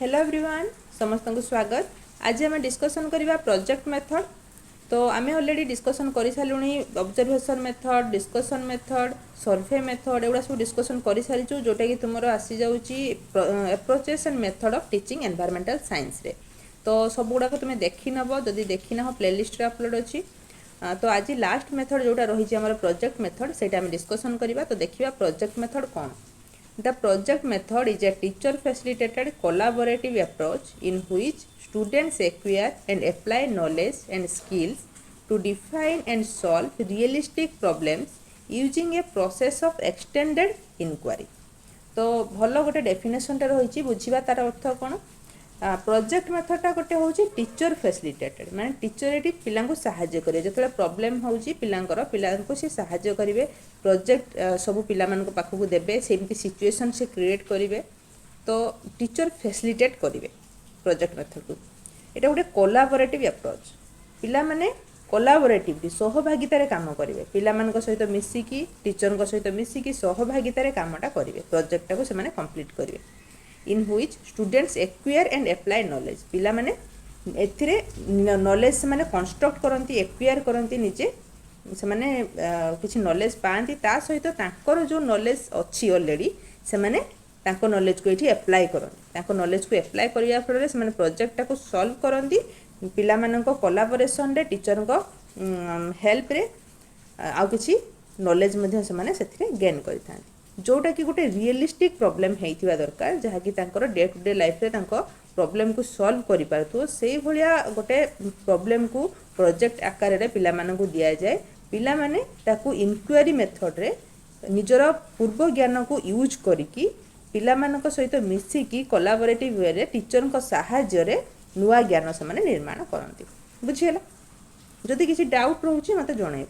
Hello everyone समस्त को स्वागत। आज आम डिस्कसन करवा प्रोजेक्ट मेथड। तो आम ऑलरेडी डिस्कसन कर सारूँ observation method, discussion method, survey method एगुड़ा सब डिस्कसन कर सारी जोटा कि तुम आसी जाऊँगी approaches and method of teaching environmental science रे। तो सब गुड़ाक तुम देखी नब, जदि देखी ना प्लेलिस्ट रे अपलोड अच्छी। तो आज लास्ट मेथड जोटा रही आम प्रोजेक्ट मेथड से डिस्कसन करवा। तो देखिए प्रोजेक्ट मेथड कौन। The project method is a teacher-facilitated collaborative approach in which students acquire and apply knowledge and skills to define and solve realistic problems using a process of extended inquiry. तो भल गोटे definition रही बुझा तार अर्थ कौन। Project मेथडटा गोटे हूँ teacher facilitated, माने टीचर ये पिला साहाय्य करेंगे जो प्रॉब्लम हो पिला सी साहाय्य करेंगे। प्रोजेक्ट सब पिला पाखक देवे सेमती सिचुएशन से क्रिएट करेंगे। तो टीचर फैसिलिटेट करेंगे प्रोजेक्ट मेथड को। यहाँ गोटे कोलाबोरेटिव अप्रोच, पिला माने कोलाबोरेटिवली सहभागितार काम करेंगे। पिला सहित मिसिकी टीचर सहित मिसिकी सहभागितार कामटा करेंगे, प्रोजेक्टा को से कंप्लीट करेंगे। In which students acquire and apply knowledge, पिला माने एथिरे नॉलेज से माने कंस्ट्रक्ट करंती, एक्वायर करंती, निजे से माने किछि नॉलेज पाती, ता सहित तांकर जो नॉलेज अच्छी ऑलरेडी से माने तांको नॉलेज को एठी अप्लाई करंती। तांको नॉलेज को अप्लाई करिया फଳରେ से माने प्रोजेक्ट को सॉल्व करंती पिला माननको कोलाबोरेशन रे, टीचर को हेल्प रे आ किछि नॉलेज मध्ये से माने सेथिरे गेन करिथांती, जोटा कि गोटे रियलिस्टिक प्रॉब्लम होइथिबा दरकार, जहा कि तांकर डे टू डे लाइफ रे तांको प्रॉब्लम को सॉल्व करि पारथो। सेही भलिया गोटे प्रॉब्लम को प्रोजेक्ट आकार रे पिला माननको दिया जाय। पिला माने ताकू इंक्वायरी मेथड रे निजर पूर्व ज्ञान को यूज करिकी पिला माननको सहित मिसिकी कोलाबोरेटिव वे रे टीचर को सहाय्य रे नुवा ज्ञान से माने निर्माण करंती। बुझियला? जदि किसी डाउट रहउची मते जणाइब।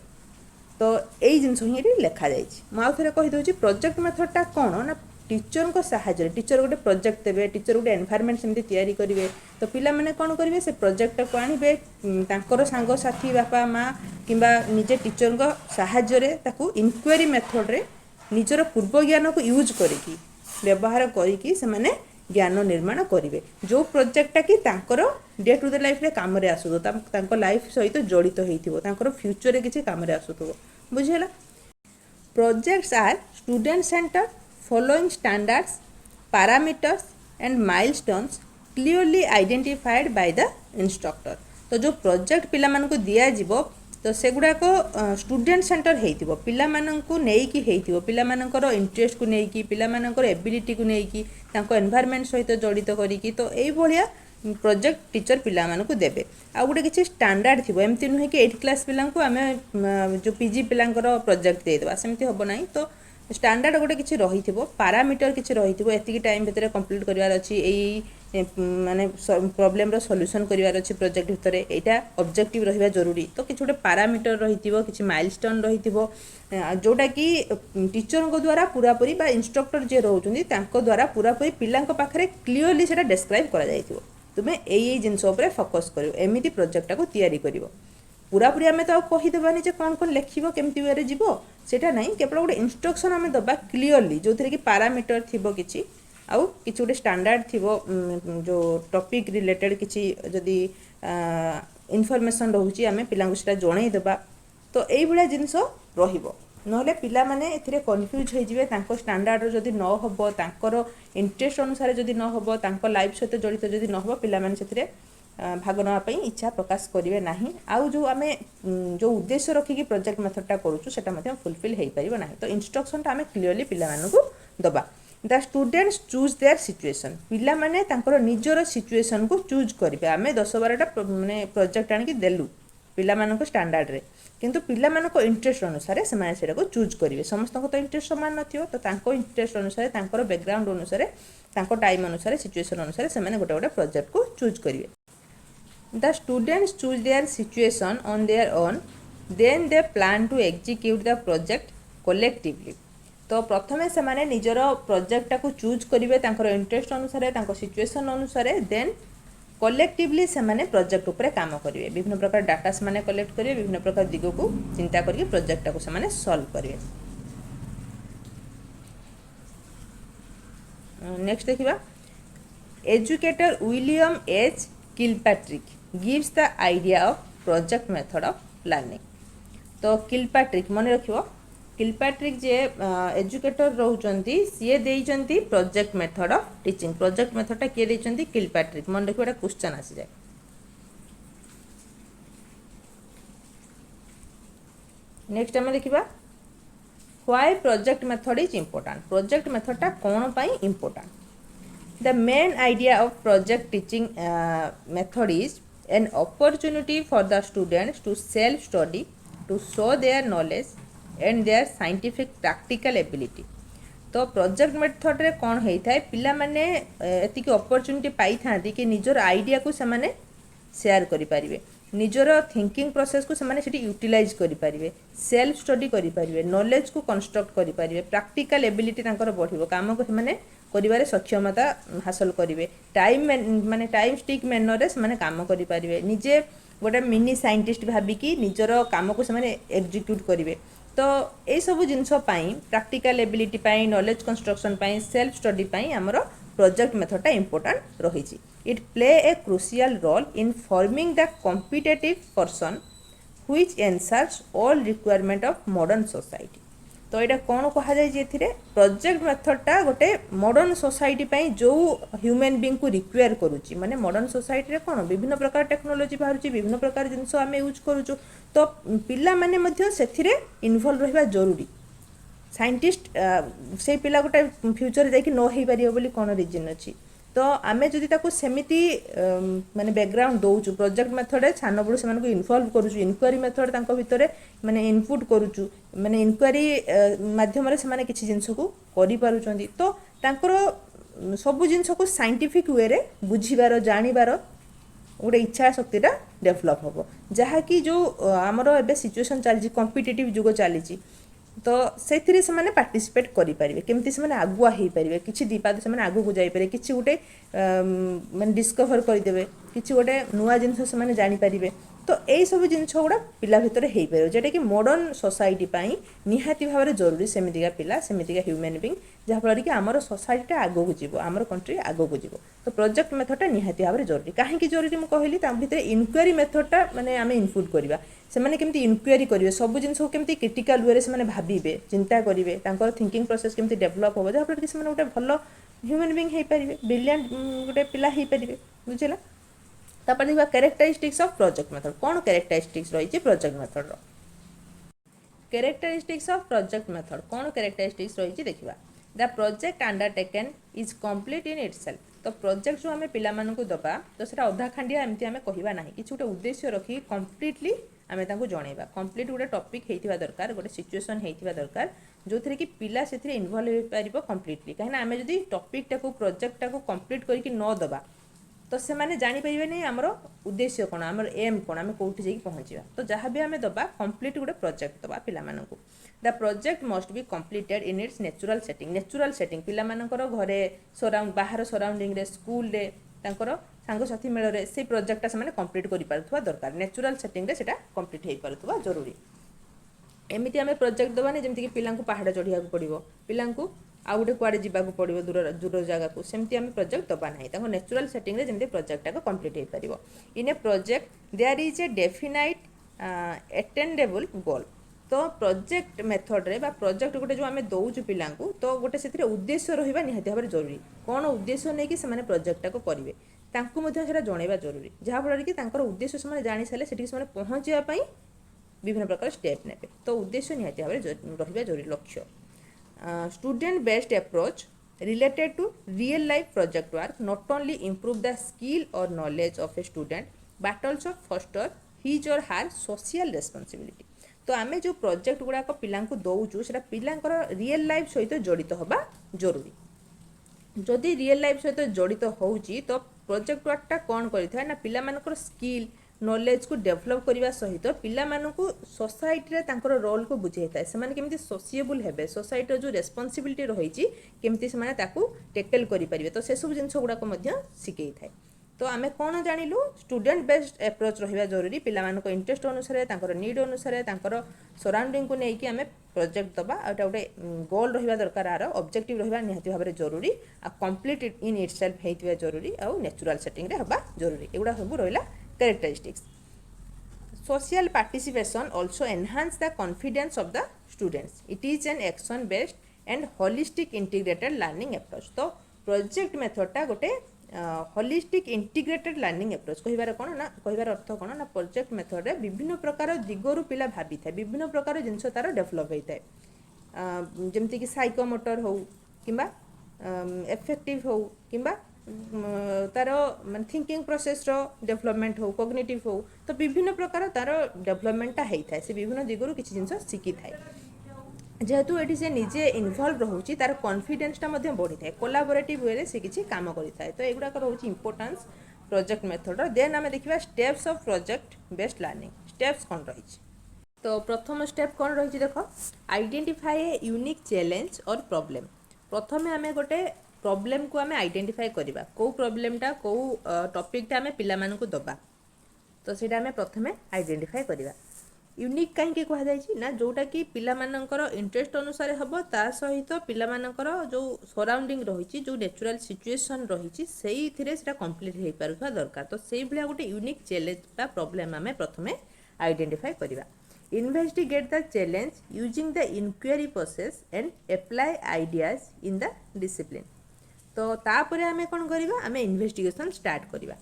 तो यही जिनस ही लिखा जाए कहीदे प्रोजेक्ट मेथडटा कौन ना टीचर को साहाय्य, टीचर गोटे प्रोजेक्ट देवे, टीचर गोटे एनवायरमेंट सेमती तैयारी करेंगे। तो पिला माने कौन करेंगे से प्रोजेक्ट को आणबे तांकर सांग साथी बापा माँ किंबा निजे टीचर को साहाय्य रे ताकू इंक्वायरी मेथड रे निजर पूर्व ज्ञान को यूज करिकी व्यवहार करिकी से माने ज्ञान निर्माण करेंगे। जो प्रोजेक्टा कि तांकर डे टू डे लाइफ रे काम रे आसुथो, तांको लाइफ सहित जड़ित होइथिबो, तांकर फ्यूचर रे किछि काम रे आसुथो। बुझिला? Projects are student centre following standards, parameters and milestones clearly identified by the instructor. तो जो प्रोजेक्ट पिला मानकु दिया जिवो तो सेगुड़ाक स्टूडेंट सेंटर होइथिबो, पिला मानकु नेइकी होइथिबो, पिला मानकर इंटरेस्ट को नेइकी, पिला मानकर एबिलिटी को नेइकी, तांको एनवायरमेंट सहित जड़ित करिकी। तो एई भलिया प्रोजेक्ट टीचर पिला मानकु देबे। आ गुटे किछि स्टैंडर्ड थिबो, एमति नुहे कि 8 क्लास पिलांकु आमे जो पीजी पिलांकर प्रोजेक्ट दे देबा, सेमति हबो नाही। तो स्टैंडर्ड गोटे किछि रहिथिबो, पैरामीटर किछि रहिथिबो, एतिकी टाइम भितर कंप्लीट करिवार अछि, एई माने प्रॉब्लम रो सॉल्यूशन करिवार अछि प्रोजेक्ट भितर, एटा ऑब्जेक्टिव रहिबा जरूरी। तो किछि गोटे पैरामीटर रहिथिबो, किछि माइलस्टोन रहिथिबो, जोटा कि टीचर को द्वारा पूरा पूरी बा इंस्ट्रक्टर जे रहउछन्ती तांको द्वारा पूरा पूरी पिलांको पाखरे क्लियरली सेटा डिस्क्राइब करा जाइथिबो। तुमे एई जिंस ऊपर फोकस करियो, एमिति प्रोजेक्ट को तैयारी करियो। पूरा पूरी आम तो कहीदेवानी जे कौन कौन लिखो केमती वे जीव सेटा नहीं, केवल गोटे इंस्ट्रक्शन आम दबा क्लियरली, जो थी कि पैरामीटर थी किसी आउ कि गोटे स्टैंडर्ड थी जो टॉपिक रिलेटेड किसी जदि इनफॉरमेशन रोचे आम पिला से जनईदेवा। तो यही जिनस रहिले पिला माने एथिरे कन्फ्यूज होइजिवे, तांको स्टैंडर्ड जदि न होबो, तांकर इंटरेस्ट अनुसार जदि न होबो, तांको लाइफ सहित जड़ित जदि न होबो, पिला माने सेथिरे भाग नापी इच्छा प्रकाश करेंगे ना। आउ जो आम जो उद्देश्य रखिकी प्रोजेक्ट मेथडटा करूँ से फुलफिल हो पार ना। तो इंस्ट्रक्शनटा आम क्लीयरली पिला दबा। The students choose there situation, पिला माने तांकर निजर सिचुएशन को चूज करेंगे। आम 10-12टा माने प्रोजेक्ट आनिकी देलु पिला मानक स्टैंडर्ड रे, किंतु पिला मानक इंटरेस्ट अनुसार से माने सेटा को चूज करेंगे। समस्त तो इंटरेस्ट समान नथियो, तो तांको इंटरेस्ट अनुसार, तांकर बैकग्राउंड अनुसार, तांको टाइम अनुसार, सिचुएशन अनुसार से माने गोटे गोटे प्रोजेक्ट को चूज करेंगे। The students choose their situation on their own, then they plan to execute the project collectively. तो प्रथमे से माने निजर प्रोजेक्ट को चूज करेंगे तांकर इंटरेस्ट अनुसार, तांकर सिचुएशन अनुसार, देन कलेक्टिवली से माने प्रोजेक्ट ऊपर काम करेंगे। विभिन्न प्रकार डाटा से माने कलेक्ट करेंगे, विभिन्न प्रकार दिग को चिंता करके प्रोजेक्ट को से माने सॉल्व करेंगे। नेक्स्ट देखिबा Educator William H. Kilpatrick gives the idea of project method of learning. तो किलपाट्रिक मन रखियो किलपाट्रिक जे एजुकेटर रहउचंती सीए देइचंती project method of teaching project मेथडटा किए देइचंती किलपाट्रिक मन रखियो एटा क्वेश्चन आसी जाय नेक्स्ट हम देखिबा why project method is important project मेथडटा कोन पई important The main idea of project teaching method is an opportunity for the students to self-study, to show their knowledge and their scientific practical ability. तो project method रे कौन होता है पिला माने एतिक अपॉर्चुनिटी पाई थांती कि निजर आइडिया को से माने शेयर करि परिबे निजर थिंकिंग प्रोसेस को से माने सेठी यूटिलाइज करि परिबे सेल्फ स्टडी करि परिबे नॉलेज को कंस्ट्रक्ट करि परिबे प्रैक्टिकल एबिलिटी तांकर बढ़िबो काम को माने करिबारे सक्षमता हासिल करिवे टाइम माने टाइम स्टिक मैनर रे माने काम करि परिबे निजे गोटे मिनी साइंटिस्ट भाबी कि निजर काम को से माने एग्जीक्यूट करिवे तो ये सब जिनस प्रैक्टिकल एबिलिटी पाई नॉलेज कंस्ट्रक्शन पाई सेल्फ स्टडी पाई हमर प्रोजेक्ट मेथडटा इंपोर्टेंट रही it play a crucial role in forming the competitive person which answers all requirement of modern society तो यहाँ कौन कह जाए प्रोजेक्ट मेथडटा गोटे मॉडर्न सोसाइटी पाई जो ह्यूमन बीइंग को रिक्वायर करुच्ची माने मॉडर्न सोसाइटी रे कौन विभिन्न प्रकार टेक्नोलोजी बाहर विभिन्न प्रकार जिनस आम यूज करूँ तो पिला माने मध्य सेथिरे इन्वॉल्व रहिबा जरूरी साइंटिस्ट से पिला गोटे फ्यूचर जाकि न हो पार बोली कौन रिजन अच्छी तो आमे जदि ताको सेमिति माने बैकग्राउंड दोचु प्रोजेक्ट मेथड छान बड़ से इनवॉल्व करूँ इनक्वारी मेथड तांको भितरे माने इनपुट करूँ माने इनक्वारी माध्यम से माने किछि जिंस को करि पारुचंदी तो तांकर सब जिंस को साइंटिफिक वे रे बुझिबार जानिबार गोटे इच्छा शक्तिटा डेभलप हम जहाँकि जो आमर एबे सिचुएशन चली कॉम्पिटिटिव जुग चली तो से पार्टिसिपेट करें केमती से आगुआ हो पारे कि दीपाद से आगू को जापर कि गोटे माने डिस्कवर करदे कि गोटे नुआ जिन से जापर तो यही सब जिनस गुड़ा पिला भितर हो पार जोटा कि मॉडर्न सोसाइटी निहाती भाव में जरूरी सेमितिका पिला सेमितिका ह्यूमन बीइंग जहाँफल कि आमर सोसाइटी आगू को जीव आमर कंट्री आगू को जीव तो प्रोजेक्ट मेथडटा निहाती भाव में जरूरी कहीं जरूरी मुझे कहली भितर इनक्वारी मेथडटा माने आम इनपुट करवा से केमती इनक्वारी करेंगे सब जिन केमती क्रिटिकल वे से भावे चिंता करेंगे थिंकिंग प्रोसेस केमती डेभलप हो जहाँफल कि गोटे भल ह्यूमन बीइंग हो पारे ब्रिलियंट गोटे पिला हो पारे बुझेगा तापर देखा कैरेक्टरिस्टिक्स ऑफ प्रोजेक्ट मेथड कौन कैरेक्टरिस्टिक्स रही प्रोजेक्ट मेथड रो कैरेक्टरिस्टिक्स ऑफ प्रोजेक्ट मेथड कौन कैरेक्टरिस्टिक्स रही देखा the project undertaken is complete in itself तो प्रोजेक्ट जो आम पिला दबा तो सेटा अधा खांडिया एमती आम कहवा ना कि गोटे उद्देश्य रखी कंप्लीटली आम जनइबा कंप्लीट गोटे टॉपिक होता दरकार गोटे सिचुएशन होता दरकार जो थे कि पिला से इनवॉल्व हो पार कंप्लीटली कहीं आम जब टॉपिकटा को प्रोजेक्टा को कंप्लीट करके न दबा तो से माने जानी परिबे नहीं आमर उद्देश्य कौन आमर एम कौन आम कौटी जाइए पहुँचा तो जहाँ भी आम दबा कंप्लीट गोटे प्रोजेक्ट दबा पिला मानकु the project must be completed in its natural setting पिला मानकर घरे सराउंड बाहर सराउंडिंग रे स्कूल रे तांकर सांगसाथी मेल रे से प्रोजेक्टा से कंप्लीट करि पारुथवा दरकार नेचुरल सेटिंग रे सेटा कंप्लीट हो पारुथवा जरूरी एमिति आम प्रोजेक्ट दबानी जमती कि पिला पहाड़ चढ़िया पड़ो पिला आउ गोटे कुआड़े जावाक पड़ो दूर दूर जगह को सेमती आम प्रोजेक्ट दबा ना नेचुरल सेटिंग रे जमती प्रोजेक्टा को कंप्लीट हो पार in a project there is a definite attendable goal तो प्रोजेक्ट मेथड रे प्रोजेक्ट गोटे जो आम दौचु पिला तो गोटे से उद्देश्य रहा निहाती भाव जरूरी कौन उद्देश्य नहीं कि से प्रोजेक्टा को करेंगे जनइबा जरूरी जहाँफल कि उद्देश्य से जानी सारे से पहुँचापी विभिन्न प्रकार स्टेप ने तो उद्देश्य निहाती भाव रहा जरूरी लक्ष्य student based approach related to real life project work not only improve the skill or knowledge of a student but also foster his or her social responsibility तो आम जो प्रोजेक्ट गुड़ाक पिला दौचु से पिलांकर रियल लाइफ सहित जड़ित होगा जरूरी जदि रियल लाइफ सहित जड़ित होउची तो प्रोजेक्ट वर्कटा कौन करिथाय ना पिला मानकर स्किल नॉलेज को डेभलप करने सहित पिला मानकु सोसाइटी रे तांकर रोल को बुझाई था से केमती सोसिएबल हेबे सोसाइटी जो रेस्पॉन्सिबिलिटी रही केमती से ताकू टेकल करि परिबे तो से सब जिंस गुड़ाक शिखई थाए तो आम कौन जानिलु स्टूडेंट बेस्ड अप्रोच रहा जरूरी पिला मानक इंटरेस्ट अनुसार तांकर नीड अनुसार तांकर सराउंडिंग को लेकिन आम प्रोजेक्ट दबा एटा गोटे गोल रहिबा दरकार आर ऑब्जेक्टिव रहिबा निहाती भाबरे जरूरी आ कंप्लीट इन इटसेल्फ हेइतिबा जरूरी आ नेचुरल सेटिंग रे हबा जरूरी एगुडा सब रहिला characteristics social participation also enhance the confidence of the students it is an action based and holistic integrated learning approach तो प्रोजेक्ट मेथडटा गोटे होलिस्टिक इंटीग्रेटेड लर्निंग अप्रोच कहिबार कोन ना कहिबार अर्थ कोन ना प्रोजेक्ट मेथड रे विभिन्न प्रकार दिगरु पिला भाबी थाए विभिन्न प्रकार जिंस तार डेवलप होई थाए जेमति कि साइकोमोटर हो किंबा इफेक्टिव हो किंबा तार मान थिंकिंग प्रोसेस रो डेवलपमेंट हो कॉग्निटिव हो तो विभिन्न प्रकार तार डेवलपमेंटटा हेई थाए से विभिन्न दिगरु किछि जिंस शिखि थाए जेहेतु ये से निजे इनवल्व रोचे तार कॉन्फिडेंसटा बढ़ी थाए कोलाबोरेटिव वे से किसी काम करें तो युवाक रोचे इंपोर्टेंस प्रोजेक्ट मेथड देन आम देखा steps of project based learning steps कौन रही तो प्रथम स्टेप कौन रही देख आइडेंटिफाई ए यूनिक चैलेंज और प्रॉब्लम प्रथम आम गोटे प्रॉब्लम को आम आइडेंटिफाई करवा कौ प्रॉब्लमटा कौ टॉपिकटा आम पिलामानकु दबा तो सीटा आम प्रथम आइडेंटिफाई करवा यूनिक कहीं कहुई ना जोटा कि पिलामानंकर इंटरेस्ट अनुसार हम ता सहित पिलामानंकर जो सराउंडिंग रही जो नेचुरल सिचुएशन रही से कंप्लीट हो पार दरकार तो से भाया गोटे यूनिक चैलेंज बा प्रॉब्लम आम प्रथम आइडेंटिफाई करवा investigate the challenge using the inquiry process and apply ideas in the discipline तो तापर आम कौन करवा आम इन्वेस्टिगेशन स्टार्ट करवा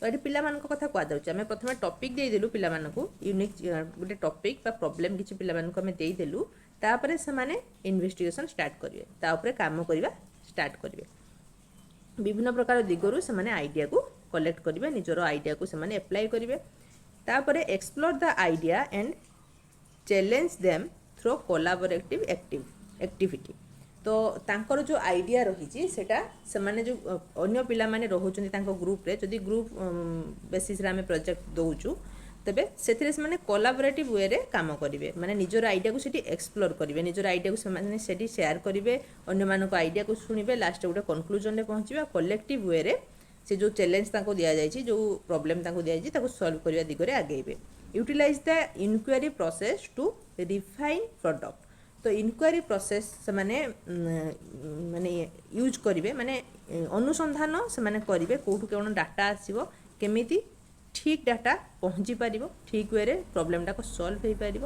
तो ये पिलामान कथा कहुच्छे आम प्रथम टपिक देदेलु पिलामानकु यूनिक गोटे टपिक बा प्रॉब्लम किसी पिलामानकु आम देदेलु तापर से माने इन्वेस्टिगेशन स्टार्ट करेंगे तापर काम करवा स्टार्ट करेंगे विभिन्न प्रकार दिगरु से माने आइडिया को कलेक्ट करेंगे निजर आइडिया को से माने अप्लाई करेंगे तापर explore the idea and challenge them through collaborative activity तो तांकर जो आइडिया रही सेटा से माने जो अन्य पिला माने रहउचंती तांको ग्रुप रे जदी ग्रुप बेसिस रे आमे प्रोजेक्ट दोउचु तबे सेथिरे से माने कोलाबोरेटिव वे रे काम करिवे माने निजर आइडिया को सेठी एक्सप्लोर करिवे निजर आइडिया को से माने सेठी शेयर करिवे अन्य मानको आइडिया को सुनिवे लास्ट गोटे कंक्लूजन रे पहुंचीबा कलेक्टिव वे रे से जो चैलेंज तांको दिया जायछि जो प्रॉब्लम तांको दिया जायछि ताको सॉल्व करिया दिगरे आगेइबे utilize the inquiry process to refine product तो इनक्वारी प्रोसेस से माने माने यूज करेंगे माने अनुसंधान से माने करेंगे कौटू कौन डाटा आसो केमिति ठीक डाटा पहुँची पार ठीक वे प्रोब्लेमटा को सॉल्व हो पार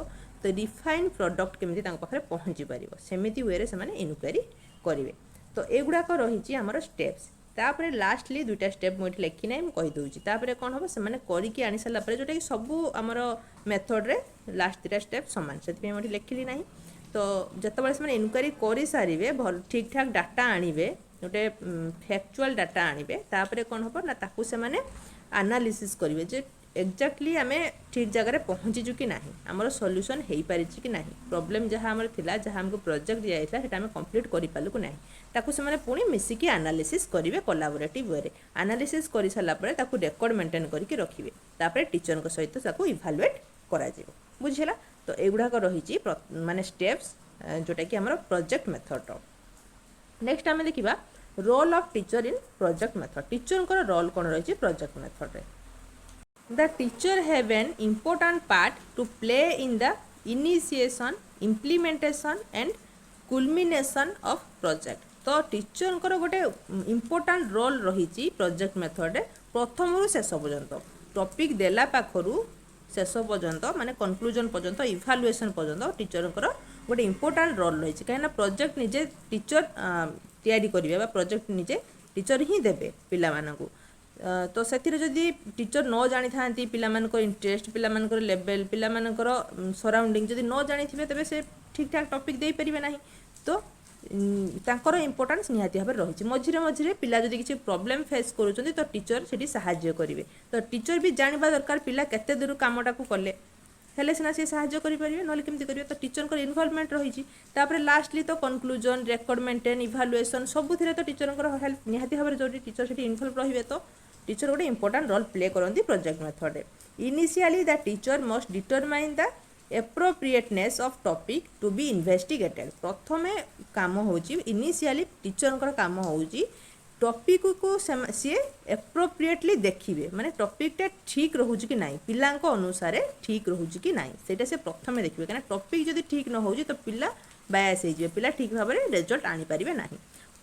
तो रिफाइन प्रोडक्ट केमिति पाखे पहुँची पार सेमिति वे से माने इनक्वारी करेंगे तो एगुड़ाक रही आमर स्टेप्स तापर लास्टली दुईटा स्टेप मुझे लिखी ना कहीदे तापर कौन हम से करके आनी सारा जोटा कि सबू आमर मेथड रे लास्ट दुटा स्टेप सामान से मुझे लिखिली ना तो जिते से इनक्वारी कर सारे भल ठीक ठाक डाटा आणवे गोटे फैक्चुअल डाटा आणवे तापर कौन हम ना ताकू से माने एनालिसिस करेंगे जे एक्जाक्टली आम ठीक जगह पहुँचीचु कि ना आमर सॉल्यूशन हो पारि कि ना प्रॉब्लम जहाँ आमर थिला जहाँ हमको प्रोजेक्ट दिया जाता है आम कंप्लीट करूँ कि ना ताकू से पुणी मिसिकी एनालिसिस करेंगे कोलाबोरेटिव वे एनालिसिस कर सारापर ताकू रेकर्ड मेंटेन करके रखिए तापर टीचर सहित ताकू इभालुएट करा बुझेगा तो एगुड़ाक रही माने स्टेप्स जोटा कि आमर प्रोजेक्ट मेथड नेक्स्ट आम देखा role of teacher in project method teacher role कौन रही प्रोजेक्ट मेथड रे The teacher have an important part to play in the initiation, implementation and culmination of project. तो टीचर गोटे इम्पोर्टाट रोल रही project method प्रथम रु शेष पर्यंत टॉपिक देला पाखरु शेष पर्यंत माने कंक्लूजन पर्यंत इभालुएशन पर्यंत टीचर गोटे इम्पोर्टाट रोल रही कहीं प्रोजेक्ट निजे टीचर तैयारी करेंगे प्रोजेक्ट निजे टीचर ही देवे पिलामानकु तो से जदि टीचर न जानी था पिलामानकर इंटरेस्ट पिलामानकर लेवल पिलामानकर सराउंडिंग जदि न जानी थे तेबे से ठीक ठाक टॉपिक दे परिबे नाही तो तांकर इंपोर्टेंस निहाती भाव रही मझिरे मझिरे पिला जदि किसी प्रॉब्लम फेस करूछंती तो टीचर सेठी सहाय्य करिवे तो टीचर भी जानबा दरकार पिला केते दूर कामटा को कले हेले सिना से सहाय्य करेंगे ना केमती करेंगे तो टीचर इनवॉल्वमेंट रही लास्टली तो कंक्लूजन रेकर्ड मेंटेन इभालुएशन सबुथिरे तो टीचर हेल्प निहाती भाव जरूरी टीचर से इनवॉल्व रहिबे तो टीचर गोटे इंपोर्टेंट रोल प्ले करती project method initially the teacher must determine the appropriateness of topic to be investigated प्रथमे काम होची इनिशियली टीचर काम होची टॉपिक को सी एप्रोप्रिएटली देखिए माने टॉपिकटा ठीक रोचे कि नाई पिलांको अनुसार ठीक रोचे कि नाई सेटा से प्रथम देखिए कहीं टॉपिक जदि ठीक न हो तो पिला बायस हो पिला ठीक भाव में रिजल्ट आनी पारे ना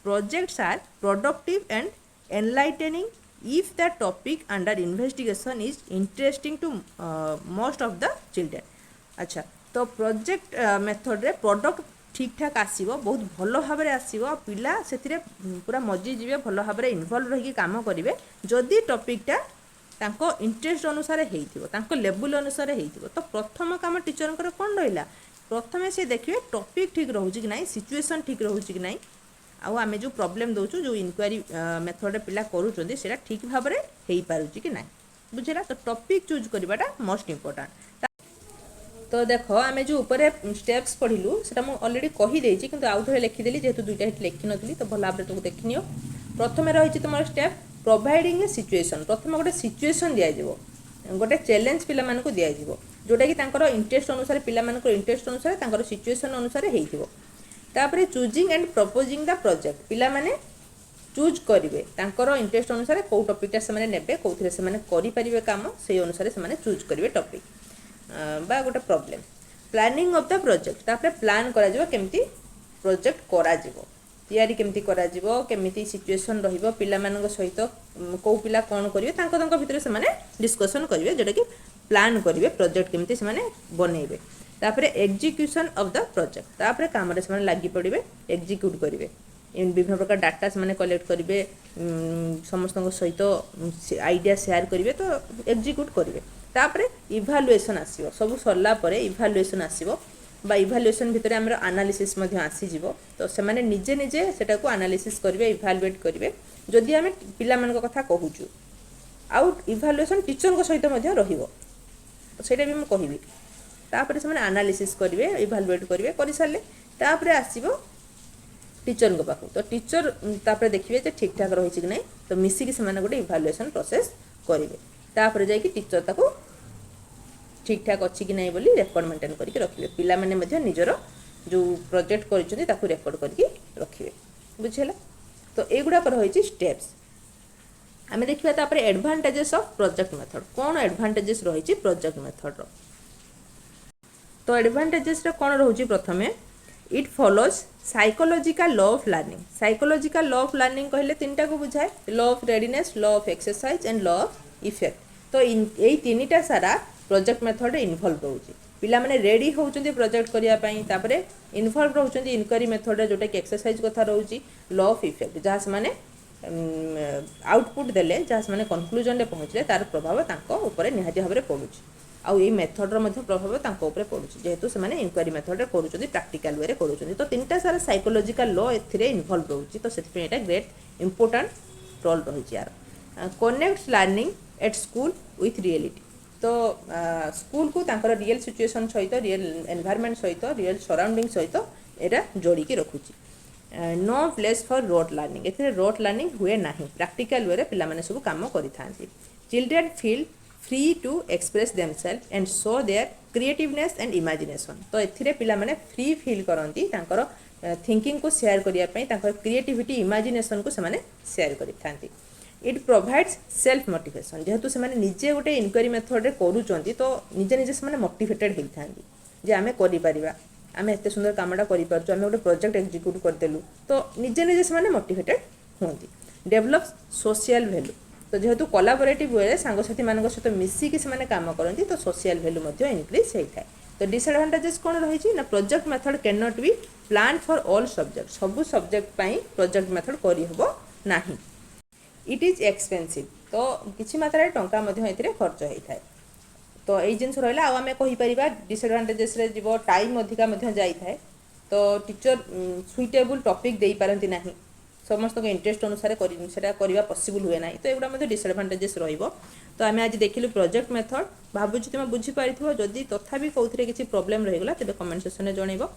projects are productive and enlightening if the topic under investigation is interesting to most of the children। अच्छा तो प्रोजेक्ट मेथड रे प्रोडक्ट ठीक ठाक आसीबो बहुत भलो भाव में आसीबो पिला सेथिरे पूरा मजी जीवे भलो भाव में इन्वॉल्व रही काम करिवे जदि टॉपिकटा तांको इंटरेस्ट अनुसार हेइथिबो तांको लेवल अनुसार हेइथिबो तो प्रथम काम टीचरंकर कोन रहिला प्रथमे से देखिए टॉपिक ठीक रहउची कि नाही सिचुएशन ठीक रहउची कि नाही आउ आमे जो प्रॉब्लम दोचु जो इनक्वारी मेथड रे पिला करूचंदी सेटा ठीक भाव में हेइ पारुची कि नाही बुझिला तो टॉपिक चूज करबाटा मोस्ट इंपोर्टेंट। तो देख आम जो ऊपर स्टेप्स पढ़लु से अलरेडी कहीदे कि आउ थे लिखिदेली जेहतु दुईटा लिखी नी तो भल भाव तुम देखनी प्रथम रही तुम स्टेप प्रोवाइडिंग ए सिचुएशन प्रथम गोटे सिचुएशन दिज्व गोटे चैलेंज पिला मानक दिज्व जोटा कि इंटरेस्ट अनुसार पिला इंटरेस्ट अनुसार सिचुएशन अनुसार hopper choosing and proposing the project पिला माने चूज करेंगे इंटरेस्ट अनुसार कौ टॉपिकटा से ने कौन से करें काम से अनुसार से चूज करेंगे टॉपिक बा गोटे problem planning of the project तापर प्लान करा जिवो केमती प्रोजेक्ट करा जिवो तैयारी केमती करा जिवो केमती सिचुएशन रहिबो पिला मानक सहित को पिला कोन करिवे तांको भितर से माने डिस्कशन करिवे जेटा कि प्लान करिवे प्रोजेक्ट केमती से माने बनेइबे तापर एग्जीक्यूशन ऑफ द प्रोजेक्ट तापर काम रे से माने लागि पड़िबे एग्जीक्यूट करिवे विभिन्न प्रकार डाटा से माने कलेक्ट करिवे समस्त सहित आइडिया शेयर करिवे तो एग्जीक्यूट करिवे तापर इभालुएसन आसीबो सब सरला परे इभालुएसन आसीबो बा इभालुएसन भितर हमर एनालिसिस मध्ये आसी जिवो तो से माने निजे निजे सेटा को एनालिसिस करिवे इभालुएट करिवे जदि हम पिला मन को कथा कहूचु आउ इभालुएसन टीचर को सहित मध्ये रहिबो सेटा भी हम कहिबी तापर से माने एनालिसिस करिवे इभालुएट करिवे करि सारले तापर आसीबो टीचर को पाखु तो टीचर तापर देखिबे जे ठीक ठाक रहिछि कि नै तो मिसी कि से माने गोटे इभालुएसन प्रोसेस करिवे तापर जाई कि टीचर ताको ठीक ठाक अच्छी कि नहीं बोली रेकर्ड मेंटेन करके रखिए पिला माने मध्ये निजरो जो प्रोजेक्ट करिसेंती ताको रेकर्ड करके रखिए बुझिला तो एगुडा पर होइछि स्टेप्स आमे देखिबा तापर एडवांटेजेस ऑफ प्रोजेक्ट मेथड कोन एडवांटेजेस रहिछि प्रोजेक्ट मेथड रो तो एडवांटेजेस रे कोन रहउछि प्रथमे it follows psychological law of learning psychological law of learning कहले तीनटा को बुझाए law of readiness law of exercise and law of effect तो यही तीनटा सारा प्रोजेक्ट मेथड इनवॉल्व रोचे पिला माने रेडी होउचंदी प्रोजेक्ट करिया पई तापरे इनवॉल्व रहउचंदी इनक्वारी मेथड जोटा कि एक्सरसाइज कथा रहउची लॉ ऑफ इफेक्ट जहाँ से माने आउटपुट देले जहाँ से माने कंक्लूजन रे पहुँचले तार प्रभाव तांको ऊपर निहाती भाव में पड़ुची आउ ये मेथड रो मध्ये प्रभाव तांको ऊपर पड़ुची जेहेतु से माने इनक्वारी मेथड रे करूचंदी प्रैक्टिकल वे रे करूचंदी तो तीनटा सारा साइकोलॉजिकल लॉ एथिरे इनवॉल्व रहउची तो सेति एटा ग्रेट इंपोर्टेंट रोल रहिची यार connects learning at school with reality तो स्कूल को तांकर रियल सिचुएशन सहित रियल एनवायरनमेंट सहित रियल सराउंडिंग सहित एटा जोड़ी के रखुची no place for rote learning एथिरे रोट लर्निंग हुए नाही प्रैक्टिकल वे रे पिला माने सब काम करि थांती children feel free to express themselves and show their creativeness and imagination तो एथिरे पिला माने फ्री फील करंती तांकर थिंकिंग को शेयर करिया पई तांकर क्रिएटिविटी इमेजिनेशन को से माने शेयर करि थांती इट प्रोवाइड्स सेल्फ मोटिवेशन जेहेतु से निजे गोटे इनक्वारी मेथड रे करूचंती तो निजे निजे से मोटिवेटेड होता जे आमे करि परिबा आमे एते सुंदर कामटा करि परछु आमे गोटे प्रोजेक्ट एग्जीक्यूट करदेलु तो निजे निजे से मोटिवेटेड होती डेभलप सोशल वैल्यू तो जेहेतु कोलाबोरेटिव वे सांगसाथी मान सहित मिसिकी से काम करती तो सोशल वैल्यू इनक्रीज होता है तो डिसएडवांटेजेस कौन रही ना project method can not be plan for all subject सबू सब्जेक्ट प्रोजेक्ट मेथड करहब नहीं इट इज एक्सपेंसिव तो किसी मात्रा टंका खर्च होता है तो यही जिन रहा आम कहीपर डिसएडवांटेजेस जीव टाइम अधिका जाए तो टीचर सुइटेबल टॉपिक दे पारती ना समस्त इंटरेस्ट अनुसार करवा पॉसिबल हुए ना तो एगुड़ा डिसएडवांटेजेस रहिबो तो आम आज देखिलु प्रोजेक्ट मेथड भावुँ तुम बुझीपार जदि तथापि कौन किसी प्रोब्लेम रहीगला तेज कमेंट सेक्शन में जनइब।